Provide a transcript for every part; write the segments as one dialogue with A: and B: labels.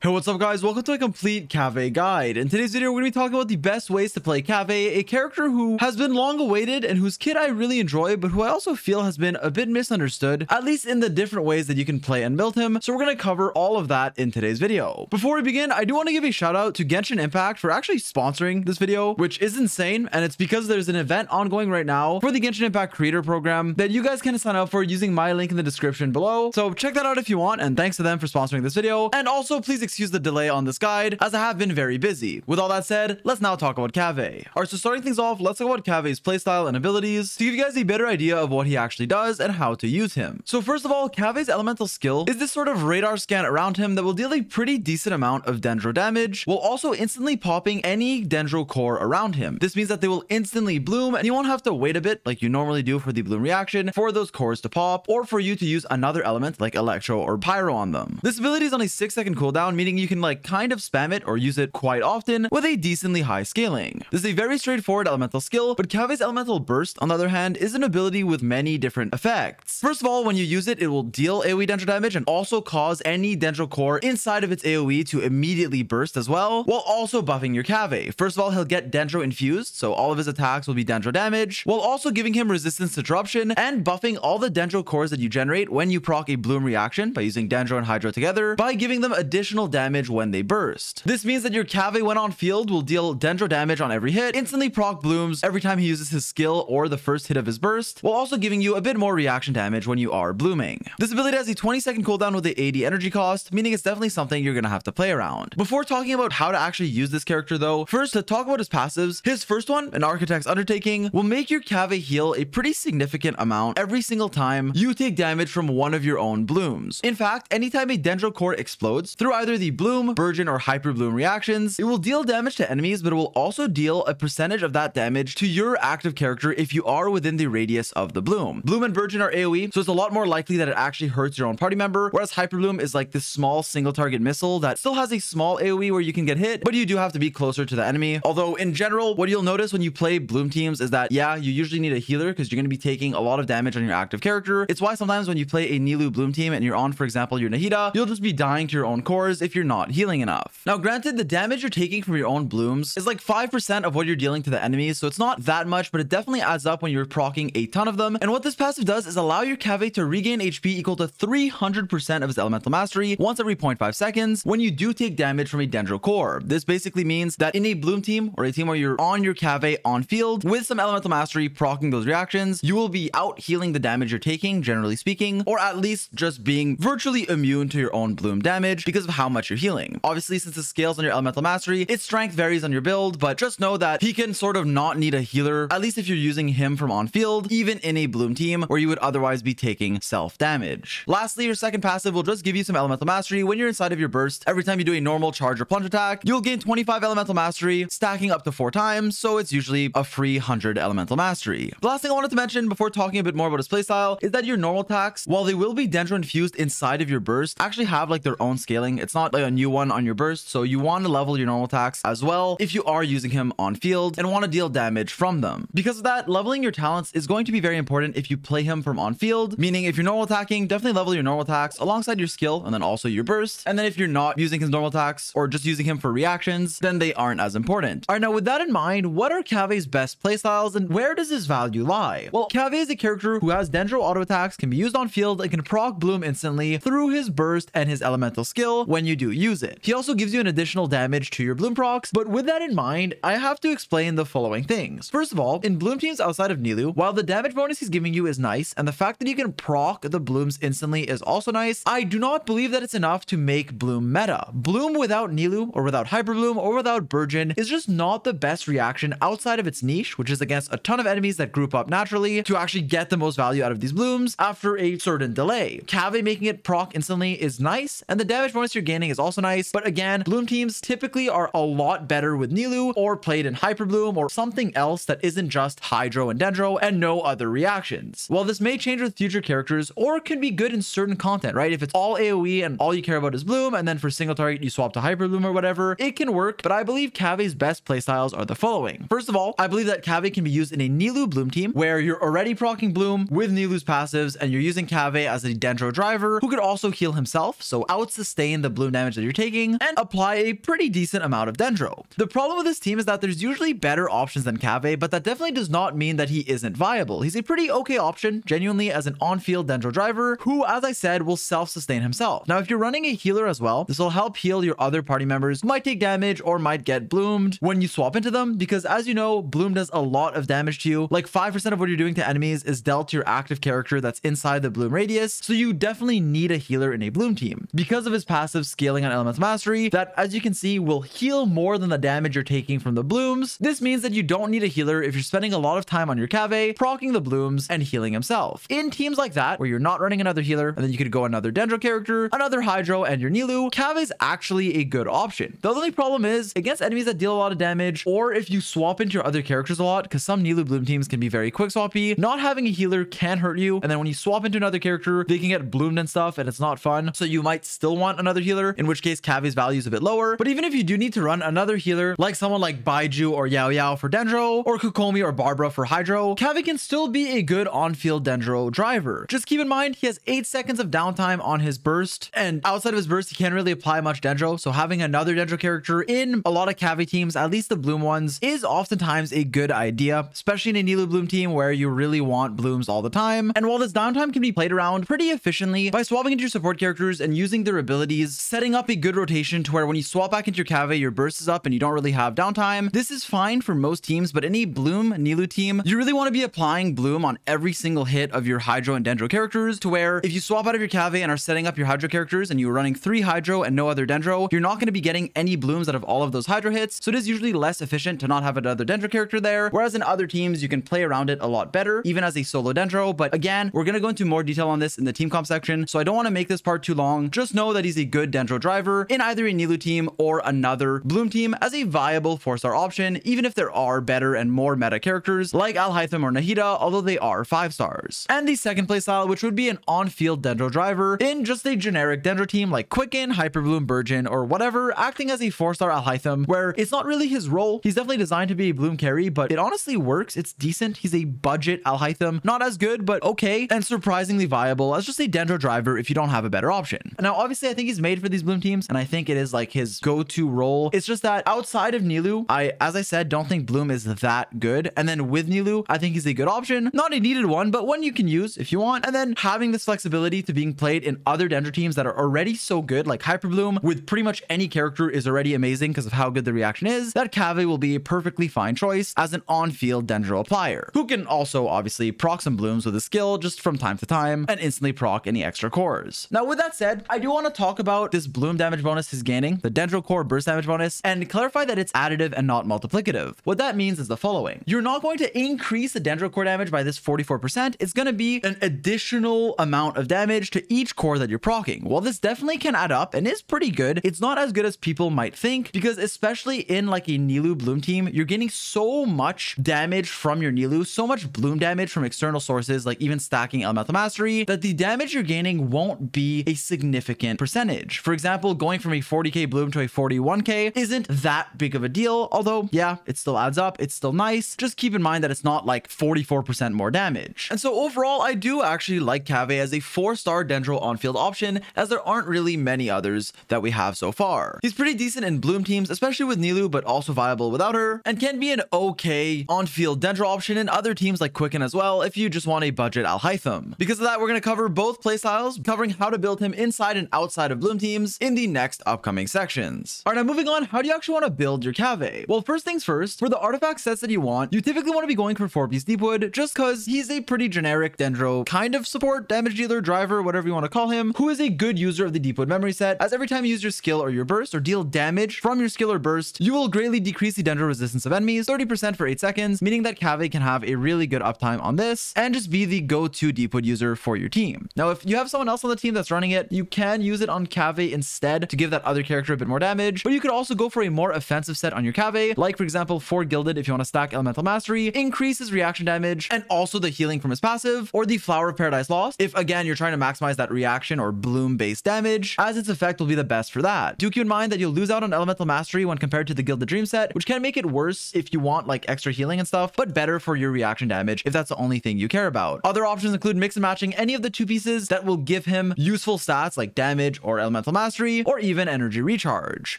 A: Hey, what's up guys? Welcome to a complete Kaveh guide. In today's video, we're going to be talking about the best ways to play Kaveh, a character who has been long awaited and whose kit I really enjoy, but who I also feel has been a bit misunderstood, at least in the different ways that you can play and build him. So we're going to cover all of that in today's video. Before we begin, I do want to give a shout out to Genshin Impact for actually sponsoring this video, which is insane. And it's because there's an event ongoing right now for the Genshin Impact Creator Program that you guys can sign up for using my link in the description below. So check that out if you want. And thanks to them for sponsoring this video. And also please excuse the delay on this guide as I have been very busy. With all that said, let's now talk about Kaveh. Alright, so starting things off, let's talk about Kaveh's playstyle and abilities to give you guys a better idea of what he actually does and how to use him. So first of all, Kaveh's elemental skill is this sort of radar scan around him that will deal a pretty decent amount of dendro damage, while also instantly popping any dendro core around him. This means that they will instantly bloom and you won't have to wait a bit like you normally do for the bloom reaction for those cores to pop, or for you to use another element like electro or pyro on them. This ability is on a 6-second cooldown, meaning you can like kind of spam it or use it quite often with a decently high scaling. This is a very straightforward elemental skill, but Kaveh's elemental burst, on the other hand, is an ability with many different effects. First of all, when you use it, it will deal AoE dendro damage and also cause any dendro core inside of its AoE to immediately burst as well, while also buffing your Kaveh. First of all, he'll get dendro infused, so all of his attacks will be dendro damage, while also giving him resistance to disruption and buffing all the dendro cores that you generate when you proc a bloom reaction by using dendro and hydro together by giving them additional damage when they burst. This means that your Kaveh when on field will deal dendro damage on every hit, instantly proc blooms every time he uses his skill or the first hit of his burst, while also giving you a bit more reaction damage when you are blooming. This ability has a 20-second cooldown with the 80 energy cost, meaning it's definitely something you're gonna have to play around. Before talking about how to actually use this character though, first to talk about his passives, his first one, an Architect's Undertaking, will make your Kaveh heal a pretty significant amount every single time you take damage from one of your own blooms. In fact, anytime a dendro core explodes through either the bloom, burgeon, or hyper bloom reactions, it will deal damage to enemies, but it will also deal a percentage of that damage to your active character if you are within the radius of the bloom. Bloom and burgeon are AoE, so it's a lot more likely that it actually hurts your own party member, whereas hyper bloom is like this small single target missile that still has a small AoE where you can get hit, but you do have to be closer to the enemy. Although in general, what you'll notice when you play bloom teams is that yeah, you usually need a healer because you're going to be taking a lot of damage on your active character. It's why sometimes when you play a Nilou bloom team and you're on, for example, your Nahida, you'll just be dying to your own cores if you're not healing enough. Now granted, the damage you're taking from your own blooms is like 5% of what you're dealing to the enemies, so it's not that much, but it definitely adds up when you're proccing a ton of them. And what this passive does is allow your Kaveh to regain HP equal to 300% of his elemental mastery once every 0.5 seconds when you do take damage from a dendro core. This basically means that in a bloom team or a team where you're on your Kaveh on field with some elemental mastery proccing those reactions, you will be out healing the damage you're taking, generally speaking, or at least just being virtually immune to your own bloom damage because of how much you're healing. Obviously, since it scales on your elemental mastery, its strength varies on your build, but just know that he can sort of not need a healer, at least if you're using him from on field, even in a bloom team where you would otherwise be taking self damage. Lastly, your second passive will just give you some elemental mastery when you're inside of your burst. Every time you do a normal charge or plunge attack, you'll gain 25 elemental mastery, stacking up to 4 times, so it's usually a free 100 elemental mastery. The last thing I wanted to mention before talking a bit more about his playstyle is that your normal attacks, while they will be dendro infused inside of your burst, actually have like their own scaling. It's not like a new one on your burst, so you want to level your normal attacks as well if you are using him on field and want to deal damage from them. Because of that, leveling your talents is going to be very important if you play him from on field, meaning if you're normal attacking, definitely level your normal attacks alongside your skill and then also your burst. And then if you're not using his normal attacks or just using him for reactions, then they aren't as important. All right, now with that in mind, what are Kaveh's best playstyles and where does his value lie? Well, Kaveh is a character who has dendro auto attacks, can be used on field, and can proc bloom instantly through his burst and his elemental skill when you do use it. He also gives you an additional damage to your bloom procs, but with that in mind, I have to explain the following things. First of all, in bloom teams outside of Nilou, while the damage bonus he's giving you is nice, and the fact that you can proc the blooms instantly is also nice, I do not believe that it's enough to make bloom meta. Bloom without Nilou, or without hyper bloom, or without burgeon is just not the best reaction outside of its niche, which is against a ton of enemies that group up naturally to actually get the most value out of these blooms after a certain delay. Kaveh making it proc instantly is nice, and the damage bonus you're gaining is also nice, but again, bloom teams typically are a lot better with Nilou or played in hyper bloom or something else that isn't just hydro and dendro and no other reactions. While this may change with future characters or can be good in certain content, right? If it's all AoE and all you care about is bloom, and then for single target you swap to hyper bloom or whatever, it can work. But I believe Kaveh's best playstyles are the following. First of all, I believe that Kaveh can be used in a Nilou bloom team where you're already proccing bloom with Nilou's passives and you're using Kaveh as a dendro driver who could also heal himself, so out sustain the bloom bloom damage that you're taking and apply a pretty decent amount of dendro. The problem with this team is that there's usually better options than Kaveh, but that definitely does not mean that he isn't viable. He's a pretty okay option, genuinely, as an on-field dendro driver who, as I said, will self-sustain himself. Now, if you're running a healer as well, this will help heal your other party members who might take damage or might get bloomed when you swap into them, because as you know, bloom does a lot of damage to you. Like 5% of what you're doing to enemies is dealt to your active character that's inside the bloom radius, so you definitely need a healer in a bloom team. Because of his passive scaling on Elemental Mastery, that, as you can see, will heal more than the damage you're taking from the blooms. This means that you don't need a healer if you're spending a lot of time on your Kaveh, proccing the blooms and healing himself. In teams like that, where you're not running another healer, and then you could go another dendro character, another hydro, and your Nilou, Kaveh's actually a good option. The only problem is, against enemies that deal a lot of damage, or if you swap into your other characters a lot, because some Nilou bloom teams can be very quick swappy, not having a healer can hurt you, and then when you swap into another character, they can get bloomed and stuff, and it's not fun, so you might still want another healer, in which case Kaveh's value is a bit lower. But even if you do need to run another healer, like someone like Baiju or Yao Yao for dendro, or Kokomi or Barbara for hydro, Kaveh can still be a good on-field dendro driver. Just keep in mind, he has 8 seconds of downtime on his burst, and outside of his burst, he can't really apply much dendro, so having another dendro character in a lot of Kaveh teams, at least the bloom ones, is oftentimes a good idea, especially in a Nilou bloom team where you really want blooms all the time. And while this downtime can be played around pretty efficiently by swapping into your support characters and using their abilities, setting up a good rotation to where when you swap back into your Kaveh, your burst is up and you don't really have downtime. This is fine for most teams, but in a bloom Nilou team, you really want to be applying bloom on every single hit of your hydro and dendro characters, to where if you swap out of your Kaveh and are setting up your hydro characters and you're running 3 hydro and no other dendro, you're not going to be getting any blooms out of all of those hydro hits, so it is usually less efficient to not have another dendro character there, whereas in other teams you can play around it a lot better, even as a solo dendro. But again, we're going to go into more detail on this in the team comp section, so I don't want to make this part too long. Just know that he's a good dendro driver in either a Nilou team or another bloom team as a viable 4-star option, even if there are better and more meta characters like Alhaitham or Nahida, although they are 5 stars. And the second playstyle, which would be an on-field dendro driver in just a generic dendro team like Quicken, Hyperbloom, Burgeon, or whatever, acting as a 4-star Alhaitham, where it's not really his role. He's definitely designed to be a bloom carry, but it honestly works. It's decent. He's a budget Alhaitham, not as good, but okay, and surprisingly viable as just a dendro driver if you don't have a better option. Now, obviously, I think he's made for these bloom teams, and I think it is like his go-to role. It's just that outside of Nilou, as I said, don't think bloom is that good. And then with Nilou, I think he's a good option. Not a needed one, but one you can use if you want. And then having this flexibility to being played in other dendro teams that are already so good, like Hyperbloom, with pretty much any character is already amazing because of how good the reaction is, that Kaveh will be a perfectly fine choice as an on-field dendro applier, who can also obviously proc some blooms with a skill just from time to time and instantly proc any extra cores. Now, with that said, I do want to talk about this bloom damage bonus he's gaining, the dendro core burst damage bonus, and clarify that it's additive and not multiplicative. What that means is the following. You're not going to increase the dendro core damage by this 44%. It's going to be an additional amount of damage to each core that you're proccing. While this definitely can add up and is pretty good, it's not as good as people might think, because especially in like a Nilou bloom team, you're getting so much damage from your Nilou, so much bloom damage from external sources, like even stacking Elemental Mastery, that the damage you're gaining won't be a significant percentage. For example, going from a 40k bloom to a 41k isn't that big of a deal, although yeah, it still adds up, it's still nice. Just keep in mind that it's not like 44% more damage. And so overall, I do actually like Kaveh as a 4-star dendro on-field option, as there aren't really many others that we have so far. He's pretty decent in bloom teams, especially with Nilou, but also viable without her, and can be an okay on-field dendro option in other teams like Quicken as well if you just want a budget Alhaitham. Because of that, we're going to cover both playstyles, covering how to build him inside and outside of bloom teams in the next upcoming sections. All right, now moving on, how do you actually want to build your Kaveh? Well, first things first, for the artifact sets that you want, you typically want to be going for 4-piece Deepwood, just because he's a pretty generic dendro kind of support, damage dealer, driver, whatever you want to call him, who is a good user of the Deepwood memory set, as every time you use your skill or your burst or deal damage from your skill or burst, you will greatly decrease the dendro resistance of enemies 30% for 8 seconds, meaning that Kaveh can have a really good uptime on this and just be the go-to Deepwood user for your team. Now, if you have someone else on the team that's running it, you can use it on Kaveh instead to give that other character a bit more damage, but you could also go for a more offensive set on your Kaveh, like for example, 4 Gilded if you want to stack Elemental Mastery, increase his reaction damage, and also the healing from his passive, or the Flower of Paradise Lost, if again, you're trying to maximize that reaction or bloom-based damage, as its effect will be the best for that. Do keep in mind that you'll lose out on Elemental Mastery when compared to the Gilded Dream set, which can make it worse if you want like extra healing and stuff, but better for your reaction damage if that's the only thing you care about. Other options include mix and matching any of the 2 pieces that will give him useful stats like damage or Elemental mastery, or even energy recharge.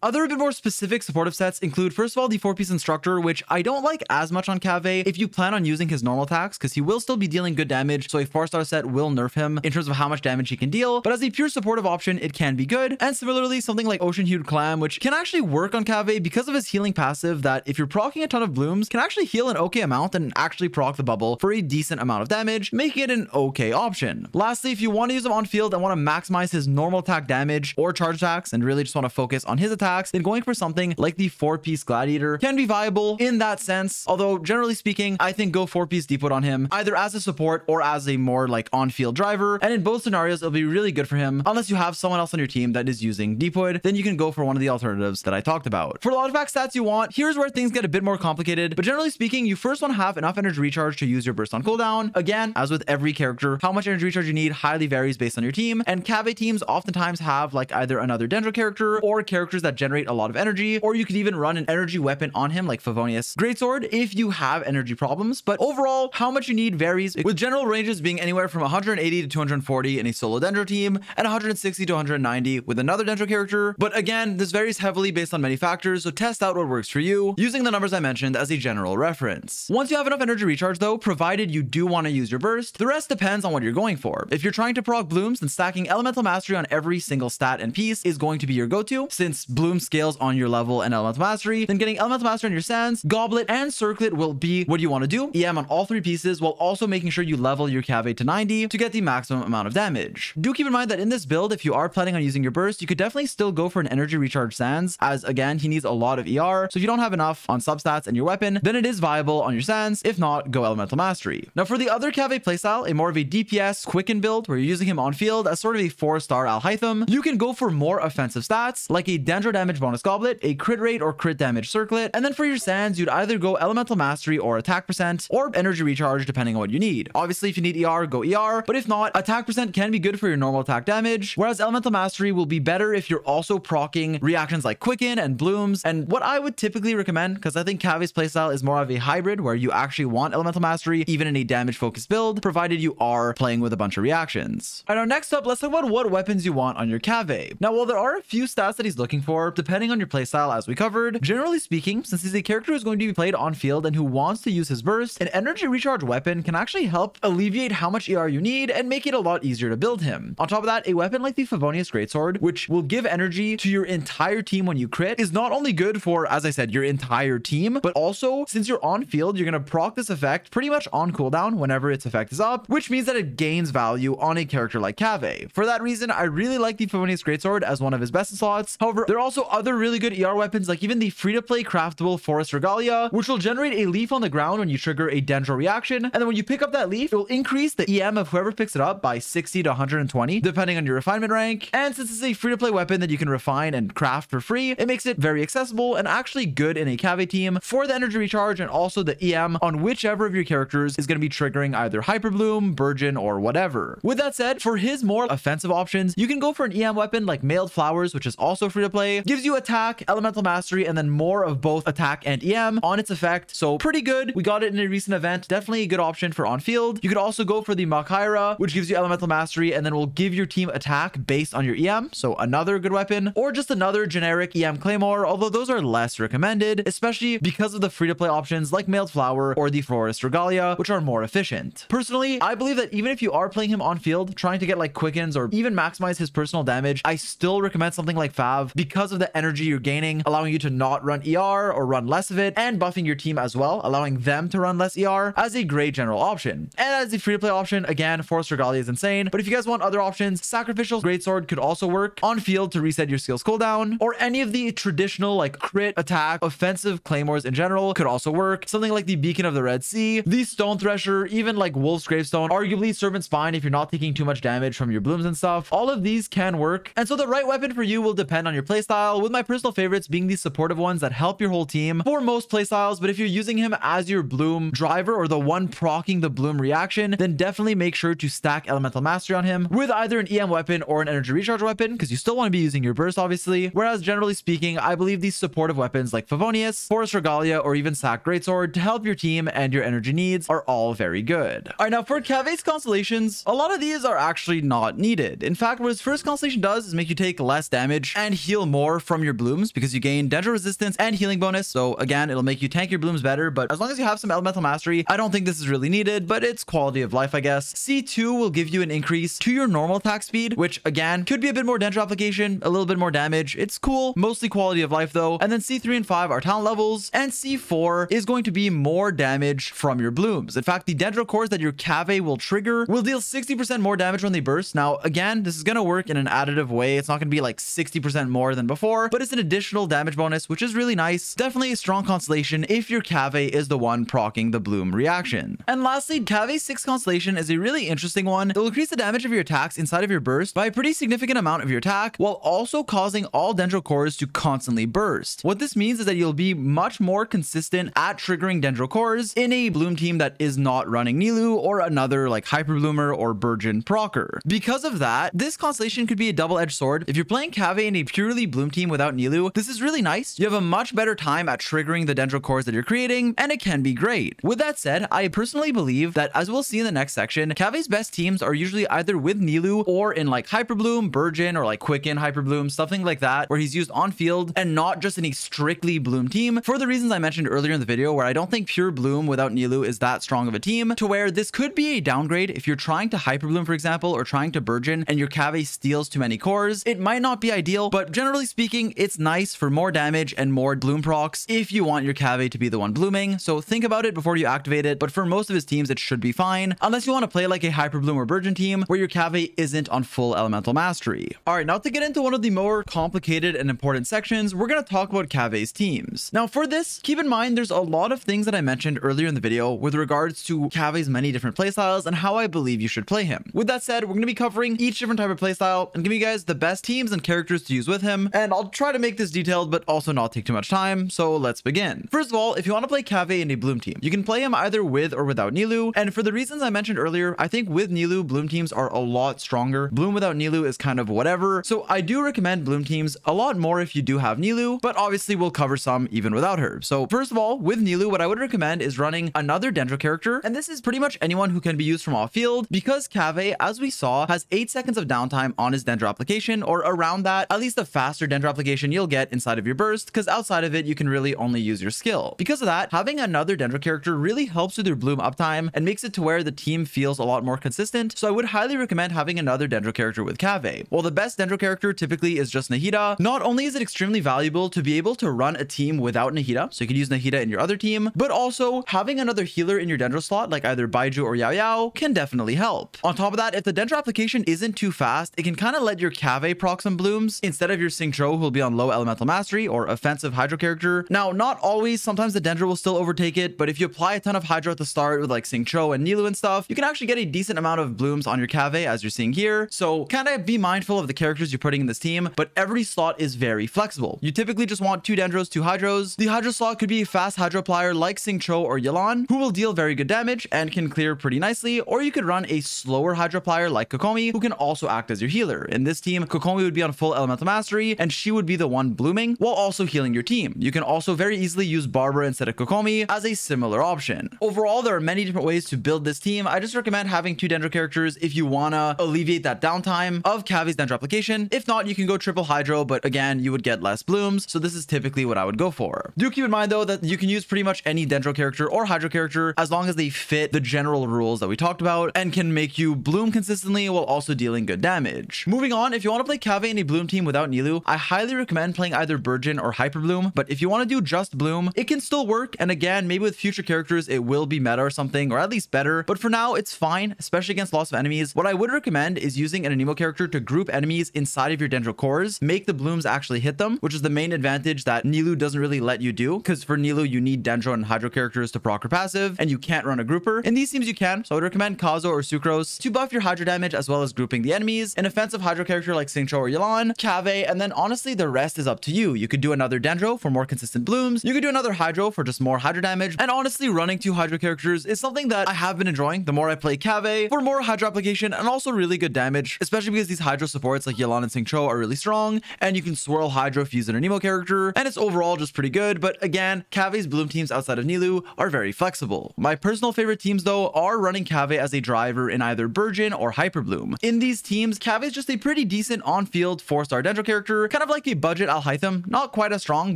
A: Other bit more specific supportive sets include, first of all, the 4-piece instructor, which I don't like as much on Kaveh if you plan on using his normal attacks, because he will still be dealing good damage, so a 4-star set will nerf him in terms of how much damage he can deal, but as a pure supportive option, it can be good. And similarly, something like Ocean Hued Clam, which can actually work on Kaveh because of his healing passive that if you're proccing a ton of blooms, can actually heal an okay amount and actually proc the bubble for a decent amount of damage, making it an okay option. Lastly, if you want to use him on field and want to maximize his normal attack damage or charge attacks and really just want to focus on his attacks, then going for something like the 4-piece Gladiator can be viable in that sense. Although generally speaking, I think go 4-piece deep on him either as a support or as a more like on-field driver, and in both scenarios it'll be really good for him. Unless you have someone else on your team that is using Deepwood, then you can go for one of the alternatives that I talked about. For the artifact stats you want, here's where things get a bit more complicated, but generally speaking, you first want to have enough energy recharge to use your burst on cooldown. Again, as with every character, how much energy recharge you need highly varies based on your team, and Kaveh teams oftentimes have like either another Dendro character or characters that generate a lot of energy, or you could even run an energy weapon on him like Favonius Greatsword if you have energy problems. But overall, how much you need varies, with general ranges being anywhere from 180 to 240 in a solo Dendro team and 160 to 190 with another Dendro character. But again, this varies heavily based on many factors, so test out what works for you using the numbers I mentioned as a general reference. Once you have enough energy recharge though, provided you do want to use your burst, the rest depends on what you're going for. If you're trying to proc blooms, then stacking elemental mastery on every single stat and piece is going to be your go-to. Since bloom scales on your level and elemental mastery, then getting elemental mastery on your sands, goblet, and circlet will be what you want to do. EM on all 3 pieces while also making sure you level your Kaveh to 90 to get the maximum amount of damage. Do keep in mind that in this build, if you are planning on using your burst, you could definitely still go for an energy recharge sands, as again, he needs a lot of ER. So if you don't have enough on substats and your weapon, then it is viable on your sands. If not, go elemental mastery. Now for the other Kaveh playstyle, a more of a DPS quicken build where you're using him on field as sort of a 4-star Alhaitham, you can go for more offensive stats like a Dendro damage bonus goblet, a crit rate or crit damage circlet, and then for your sands, you'd either go elemental mastery or attack percent or energy recharge depending on what you need. Obviously, if you need ER, go ER, but if not, attack percent can be good for your normal attack damage, whereas elemental mastery will be better if you're also proccing reactions like quicken and blooms. And what I would typically recommend, because I think Kaveh's playstyle is more of a hybrid where you actually want elemental mastery even in a damage focused build, provided you are playing with a bunch of reactions. All right, now next up, let's talk about what weapons you want on your Kaveh. Now, while there are a few stats that he's looking for, depending on your playstyle as we covered, generally speaking, since he's a character who's going to be played on field and who wants to use his burst, an energy recharge weapon can actually help alleviate how much ER you need and make it a lot easier to build him. On top of that, a weapon like the Favonius Greatsword, which will give energy to your entire team when you crit, is not only good for, as I said, your entire team, but also since you're on field, you're going to proc this effect pretty much on cooldown whenever its effect is up, which means that it gains value on a character like Kaveh. For that reason, I really like the Favonius Greatsword as one of his best slots. However, there are also other really good ER weapons like even the free-to-play craftable Forest Regalia, which will generate a leaf on the ground when you trigger a Dendro reaction, and then when you pick up that leaf, it will increase the EM of whoever picks it up by 60 to 120 depending on your refinement rank. And since it's a free-to-play weapon that you can refine and craft for free, it makes it very accessible and actually good in a Kaveh team for the energy recharge and also the EM on whichever of your characters is going to be triggering either Hyperbloom, Burgeon, or whatever. With that said, for his more offensive options, you can go for an EM weapon like Mailed Flowers, which is also free to play, gives you attack, elemental mastery, and then more of both attack and EM on its effect. So pretty good. We got it in a recent event. Definitely a good option for on field. You could also go for the Makhaira, which gives you elemental mastery and then will give your team attack based on your EM. So another good weapon, or just another generic EM Claymore, although those are less recommended, especially because of the free to play options like Mailed Flower or the Forest Regalia, which are more efficient. Personally, I believe that even if you are playing him on field, trying to get like quickens or even maximize his personal damage, I still recommend something like Fav because of the energy you're gaining, allowing you to not run ER or run less of it, and buffing your team as well, allowing them to run less ER as a great general option. And as a free to play option, again, Forest Regalia is insane, but if you guys want other options, Sacrificial Greatsword could also work on field to reset your skills cooldown, or any of the traditional like crit, attack, offensive claymores in general could also work. Something like the Beacon of the Red Sea, the Stone Thresher, even like Wolf's Gravestone, arguably Servant Spine if you're not taking too much damage from your blooms and stuff. All of these can work, and so the right weapon for you will depend on your playstyle, with my personal favorites being the supportive ones that help your whole team for most playstyles. But if you're using him as your bloom driver or the one proccing the bloom reaction, then definitely make sure to stack elemental mastery on him with either an EM weapon or an energy recharge weapon, because you still want to be using your burst obviously. Whereas generally speaking, I believe these supportive weapons like Favonius, Forest Regalia, or even Sack Greatsword to help your team and your energy needs are all very good. All right, now for Kaveh's constellations, a lot of these are actually not needed. In fact, what his first constellation does is is make you take less damage and heal more from your blooms because you gain Dendro resistance and healing bonus. So again, it'll make you tank your blooms better, but as long as you have some elemental mastery, I don't think this is really needed, but it's quality of life, I guess. C2 will give you an increase to your normal attack speed, which again, could be a bit more Dendro application, a little bit more damage. It's cool, mostly quality of life though. And then C3 and 5 are talent levels, and C4 is going to be more damage from your blooms. In fact, the Dendro cores that your Kaveh will trigger will deal 60% more damage when they burst. Now, again, this is going to work in an additive way. It's not going to be like 60% more than before, but it's an additional damage bonus, which is really nice. Definitely a strong constellation if your Kaveh is the one proccing the bloom reaction. And lastly, Kaveh 6 constellation is a really interesting one. It will increase the damage of your attacks inside of your burst by a pretty significant amount of your attack, while also causing all Dendro cores to constantly burst. What this means is that you'll be much more consistent at triggering Dendro cores in a bloom team that is not running Nilou or another like Hyper Bloomer or Burgeon procker. Because of that, this constellation could be a double-edged sword. If you're playing Kaveh in a purely bloom team without Nilou, this is really nice. You have a much better time at triggering the Dendro cores that you're creating, and it can be great. With that said, I personally believe that, as we'll see in the next section, Kaveh's best teams are usually either with Nilou or in like Hyper Bloom, Burgeon, or like Quicken Hyper Bloom, something like that, where he's used on field and not just in a strictly bloom team, for the reasons I mentioned earlier in the video, where I don't think pure bloom without Nilou is that strong of a team, to where this could be a downgrade if you're trying to Hyper Bloom, for example, or trying to Burgeon and your Kaveh steals too many cores. It might not be ideal, but generally speaking, it's nice for more damage and more bloom procs if you want your Kaveh to be the one blooming. So think about it before you activate it, but for most of his teams, it should be fine, unless you want to play like a Hyper Bloom or Burgeon team where your Kaveh isn't on full elemental mastery. All right, now to get into one of the more complicated and important sections, we're going to talk about Kaveh's teams. Now for this, keep in mind there's a lot of things that I mentioned earlier in the video with regards to Kaveh's many different playstyles and how I believe you should play him. With that said, we're going to be covering each different type of playstyle and give you guys the best teams and characters to use with him, and I'll try to make this detailed but also not take too much time, so let's begin. First of all, if you want to play Kaveh in a bloom team, you can play him either with or without Nilou, and for the reasons I mentioned earlier, I think with Nilou, bloom teams are a lot stronger. Bloom without Nilou is kind of whatever, so I do recommend bloom teams a lot more if you do have Nilou, but obviously we'll cover some even without her. So first of all, with Nilou, what I would recommend is running another Dendro character, and this is pretty much anyone who can be used from off field, because Kaveh, as we saw, has 8 seconds of downtime on his Dendro application, or around that, at least the faster Dendro application you'll get inside of your burst, because outside of it, you can really only use your skill. Because of that, having another Dendro character really helps with your bloom uptime and makes it to where the team feels a lot more consistent, so I would highly recommend having another Dendro character with Kaveh. While the best Dendro character typically is just Nahida, not only is it extremely valuable to be able to run a team without Nahida, so you can use Nahida in your other team, but also having another healer in your Dendro slot, like either Baiju or Yao Yao, can definitely help. On top of that, if the Dendro application isn't too fast, it can kind of let your Kaveh proc some blooms instead of your Xingqiu, who will be on low elemental mastery or offensive hydro character. Now, not always, sometimes the Dendro will still overtake it, but if you apply a ton of hydro at the start with like Xingqiu and Nilou and stuff, you can actually get a decent amount of blooms on your Kaveh, as you're seeing here. So kind of be mindful of the characters you're putting in this team, but every slot is very flexible. You typically just want 2 Dendros, 2 hydros. The hydro slot could be a fast hydro applier like Xingqiu or Yelan, who will deal very good damage and can clear pretty nicely, or you could run a slower hydro applier like Kokomi, who can also act as your healer. In this team, Kokomi would be on full elemental mastery, and she would be the one blooming while also healing your team. You can also very easily use Barbara instead of Kokomi as a similar option. Overall, there are many different ways to build this team. I just recommend having 2 Dendro characters if you want to alleviate that downtime of Kaveh's Dendro application. If not, you can go triple hydro, but again, you would get less blooms, so this is typically what I would go for. Do keep in mind though that you can use pretty much any Dendro character or hydro character as long as they fit the general rules that we talked about and can make you bloom consistently while also dealing good damage. Moving on, if you want to play Kaveh in a bloom team without Nilou, I highly recommend playing either Burgeon or Hyper Bloom, but if you want to do just bloom, it can still work, and again, maybe with future characters it will be meta or something, or at least better, but for now it's fine, especially against lots of enemies. What I would recommend is using an Anemo character to group enemies inside of your Dendro cores, make the blooms actually hit them, which is the main advantage that Nilou doesn't really let you do, because for Nilou you need Dendro and hydro characters to proc her passive, and you can't run a grouper. In these teams you can, so I would recommend Kazo or Sucrose to buff your hydro damage as well as grouping the enemies, an offensive hydro character like Xingqiu or Yelan, Kaveh, and then honestly the rest is up to you. You could do another Dendro for more consistent blooms, you could do another hydro for just more hydro damage, and honestly running 2 hydro characters is something that I have been enjoying the more I play Kaveh, for more hydro application and also really good damage, especially because these hydro supports like Yelan and Xingqiu are really strong, and you can swirl hydro if you use an Anemo character, and it's overall just pretty good. But again, Kaveh's bloom teams outside of Nilou are very flexible. My personal favorite teams though are running Kaveh as a driver in either Burgeon or Hyper Bloom. In these teams, Kaveh is just a pretty decent on-field 4-star Dendro character, kind of like a budget Alhaitham, not quite as strong,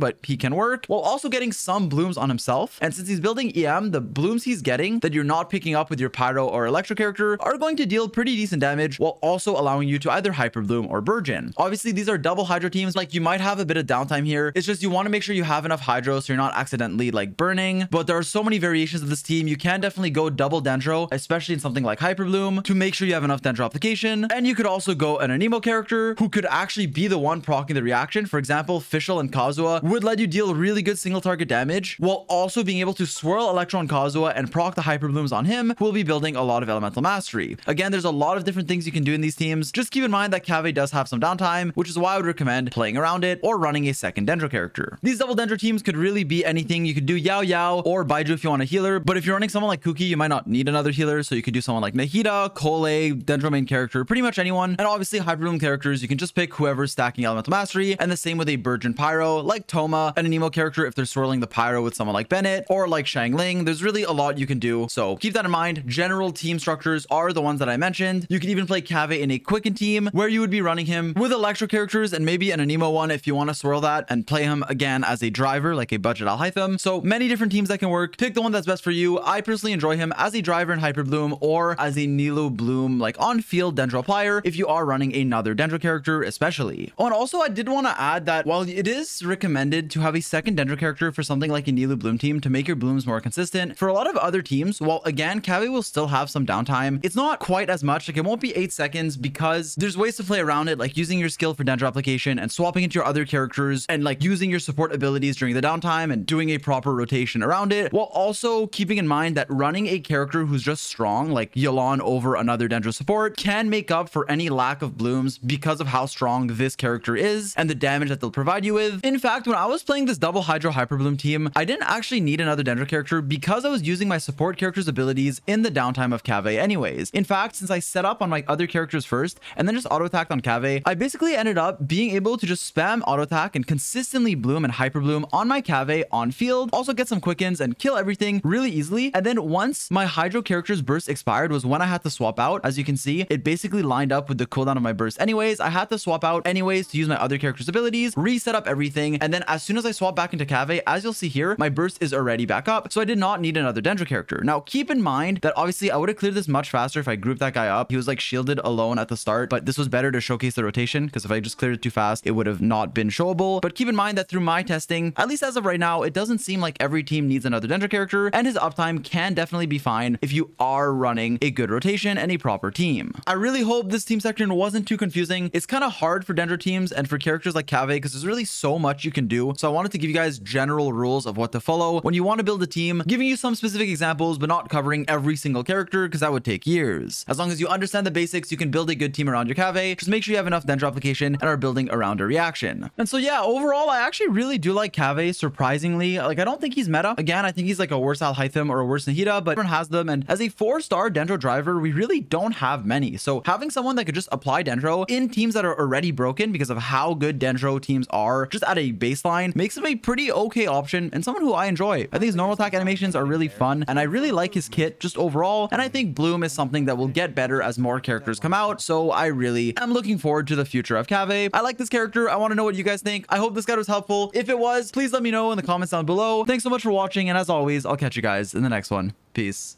A: but he can work, while also getting some blooms on himself. And since he's building EM, the blooms he's getting that you're not picking up with your Pyro or Electro character are going to deal pretty decent damage, while also allowing you to either Hyper Bloom or Burgeon. Obviously, these are double Hydro teams, like you might have a bit of downtime here. It's just you want to make sure you have enough Hydro so you're not accidentally like burning, but there are so many variations of this team. You can definitely go double Dendro, especially in something like Hyper Bloom, to make sure you have enough Dendro application. And you could also go an Anemo character who could actually be the one proccing the reaction. For example, Fischl and Kazuha would let you deal really good single target damage while also being able to swirl Electro and Kazuha and proc the Hyper Blooms on him, who will be building a lot of elemental mastery. Again, there's a lot of different things you can do in these teams. Just keep in mind that Kaveh does have some downtime, which is why I would recommend playing around it or running a second Dendro character. These double Dendro teams could really be anything. You could do Yao Yao or Baiju if you want a healer, but if you're running someone like Kuki, you might not need another healer, so you could do someone like Nahida, Kole, Dendro main character, pretty much anyone. And obviously Hyper Bloom characters, you can just pick whoever's stacking elemental mastery, and the same with a Burgeon Pyro like Toma, and an Emo character if they're swirling the Pyro with someone like Bennett or like Shangling. There's really a lot you can do, so keep that in mind. General team structures are the ones that I mentioned. You can even play Kaveh in a Quicken team where you would be running him with Electro characters and maybe an Anemo one if you want to swirl that and play him again as a driver like a budget Alhaitham. So many different teams that can work. Pick the one that's best for you. I personally enjoy him as a driver in Hyper Bloom or as a Nilo Bloom like on-field Dendro applier if you are running another Dendro character especially. Oh, and also I did want to add that while it is recommended to have a second Dendro character for something like a Nilo Bloom team to make your blooms more consistent, for a lot of other teams, while again Kaveh will still have some downtime, it's not quite as much. Like it won't be 8 seconds because there's ways to play around it, like using your skill for Dendro application and swapping into your other characters and like using your support abilities during the downtime and doing a proper rotation around it, while also keeping in mind that running a character who's just strong like Yelan over another Dendro support can make up for any lack of blooms because of how strong this character is and the damage that they'll provide you with. In fact, when I was playing this double Hydro Hyper Bloom team, I didn't actually need another Dendro character because I was using my support character's abilities in the downtime of Kaveh anyways. In fact, since I set up on my other characters first and then just auto attacked on Kaveh, I basically ended up being able to just spam auto attack and consistently bloom and hyper bloom on my Kaveh on field, also get some quickens and kill everything really easily. And then once my Hydro character's burst expired was when I had to swap out. As you can see, it basically lined up with the cooldown of my burst anyways. I had to swap out anyways to use my other character's abilities, reset up everything, and then as soon as I swap back into Kaveh, as you'll see here, my burst is already back up, so I did not need another Dendro character. Now keep in mind that obviously I would have cleared this much faster if I grouped that guy up. He was like shielded alone at the start, but this was better to showcase the rotation because if I just cleared it too fast, it would have not been showable. But keep in mind that through my testing, at least as of right now, it doesn't seem like every team needs another Dendro character, and his uptime can definitely be fine if you are running a good rotation and a proper team. I really hope this team section wasn't too confusing. It's kind of hard for Dendro teams and for characters like Kaveh because there's really so much you can do. So I wanted to give you guys general rules of what to follow when you want to build a team, giving you some specific examples, but not covering every single character because that would take years. As long as you understand the basics, you can build a good team around your Kaveh. Just make sure you have enough Dendro application and are building around a reaction. And so yeah, overall, I actually really do like Kaveh, surprisingly. Like, I don't think he's meta. Again, I think he's like a worse Alhaitham or a worse Nahida, but everyone has them. And as a 4-star Dendro driver, we really don't have many. So having someone that could just apply Dendro in teams that are already broken because of how good Dendro teams are just at a baseline makes him a pretty okay option and someone who I enjoy. I think his normal attack animations are really fun and I really like his kit just overall. And I think Bloom is something that will get better as more characters come out. So I really am looking forward to the future of Kaveh. I like this character. I want to know what you guys think. I hope this guide was helpful. If it was, please let me know in the comments down below. Thanks so much for watching. And as always, I'll catch you guys in the next one. Peace.